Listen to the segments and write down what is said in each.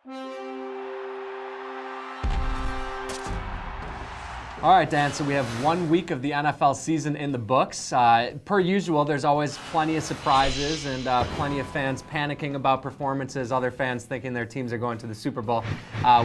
All right, Dan, so we have 1 week of the NFL season in the books. Per usual, there's always plenty of surprises and plenty of fans panicking about performances, other fans thinking their teams are going to the Super Bowl.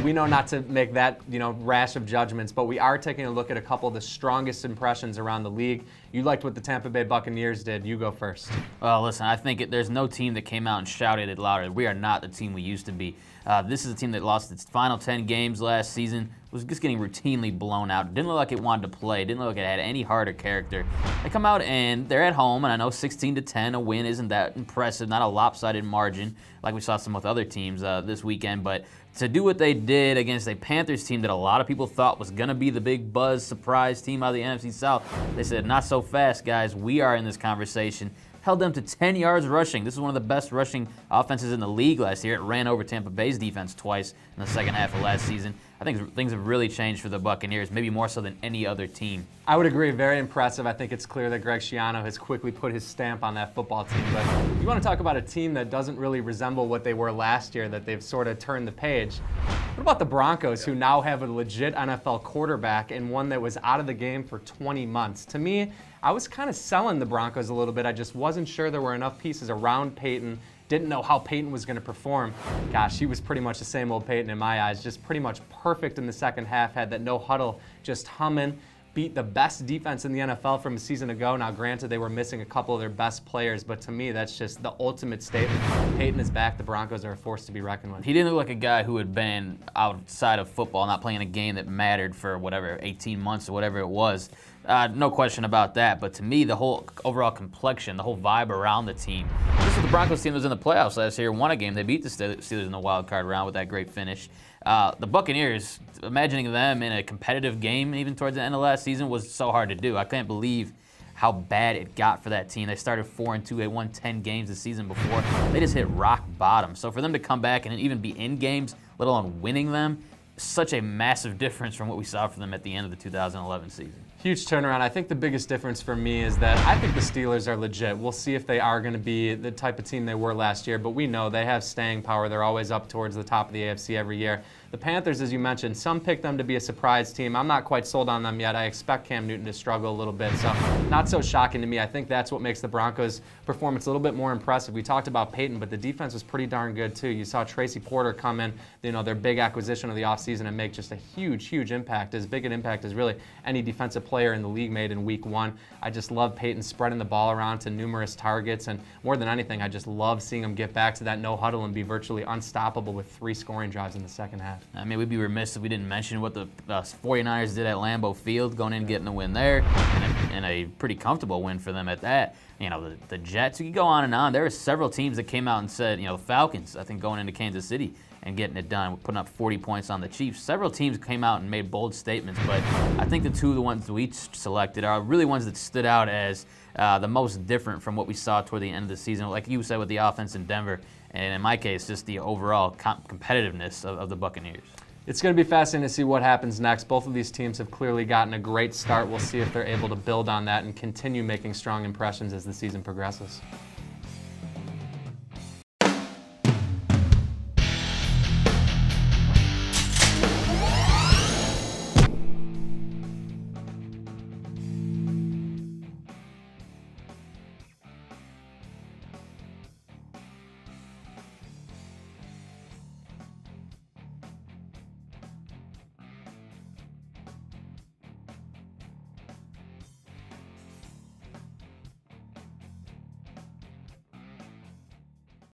We know not to make that, rash of judgments, but we are taking a look at a couple of the strongest impressions around the league. You liked what the Tampa Bay Buccaneers did. You go first. Well, listen, I think there's no team that came out and shouted it louder. We are not the team we used to be. This is a team that lost its final 10 games last season, was just getting routinely blown out. Didn't look like it wanted to play. Didn't look like it had any heart or character. They come out and they're at home, and I know 16-10, a win isn't that impressive, not a lopsided margin like we saw some with other teams this weekend, but to do what they did against a Panthers team that a lot of people thought was going to be the big buzz surprise team out of the NFC South, they said, not so fast, guys. We are in this conversation. Held them to 10 yards rushing. This is one of the best rushing offenses in the league last year. It ran over Tampa Bay's defense twice in the second half of last season. I think things have really changed for the Buccaneers, maybe more so than any other team. I would agree. Very impressive. I think it's clear that Greg Schiano has quickly put his stamp on that football team. But if you want to talk about a team that doesn't really resemble what they were last year, that they've sort of turned the page, what about the Broncos, who now have a legit NFL quarterback and one that was out of the game for 20 months? To me, I was kind of selling the Broncos a little bit. I just wasn't sure there were enough pieces around Peyton. Didn't know how Peyton was going to perform. Gosh, he was pretty much the same old Peyton in my eyes. Just pretty much perfect in the second half. Had that no huddle just humming. Beat the best defense in the NFL from a season ago. Now, granted, they were missing a couple of their best players, but to me, that's just the ultimate statement. Peyton is back. The Broncos are a force to be reckoned with. He didn't look like a guy who had been outside of football, not playing a game that mattered for whatever, 18 months or whatever it was. No question about that. But to me, the whole overall complexion, the whole vibe around the team. This is the Broncos team that was in the playoffs last year, won a game. They beat the Steelers in the wild card round with that great finish. The Buccaneers, imagining them in a competitive game even towards the end of last season was so hard to do. I can't believe how bad it got for that team. They started 4-2. They won 10 games the season before. They just hit rock bottom. So for them to come back and even be in games, let alone winning them, such a massive difference from what we saw from them at the end of the 2011 season. Huge turnaround. I think the biggest difference for me is that I think the Steelers are legit. We'll see if they are going to be the type of team they were last year, but we know they have staying power. They're always up towards the top of the AFC every year. The Panthers, as you mentioned, some picked them to be a surprise team. I'm not quite sold on them yet. I expect Cam Newton to struggle a little bit, so not so shocking to me. I think that's what makes the Broncos' performance a little bit more impressive. We talked about Peyton, but the defense was pretty darn good too. You saw Tracy Porter come in, their big acquisition of the offseason, and make just a huge, huge impact, as big an impact as really any defensive player in the league made in week one. I just love Peyton spreading the ball around to numerous targets, and more than anything, I just love seeing him get back to that no huddle and be virtually unstoppable with 3 scoring drives in the second half. I mean, we'd be remiss if we didn't mention what the 49ers did at Lambeau Field, going in and getting a win there, and a pretty comfortable win for them at that. The Jets, you could go on and on. There were several teams that came out and said, the Falcons, I think, going into Kansas City and getting it done, putting up 40 points on the Chiefs. Several teams came out and made bold statements, but I think the two of the ones we selected are really ones that stood out as the most different from what we saw toward the end of the season, like you said with the offense in Denver, and in my case, just the overall competitiveness of the Buccaneers. It's going to be fascinating to see what happens next. Both of these teams have clearly gotten a great start. We'll see if they're able to build on that and continue making strong impressions as the season progresses.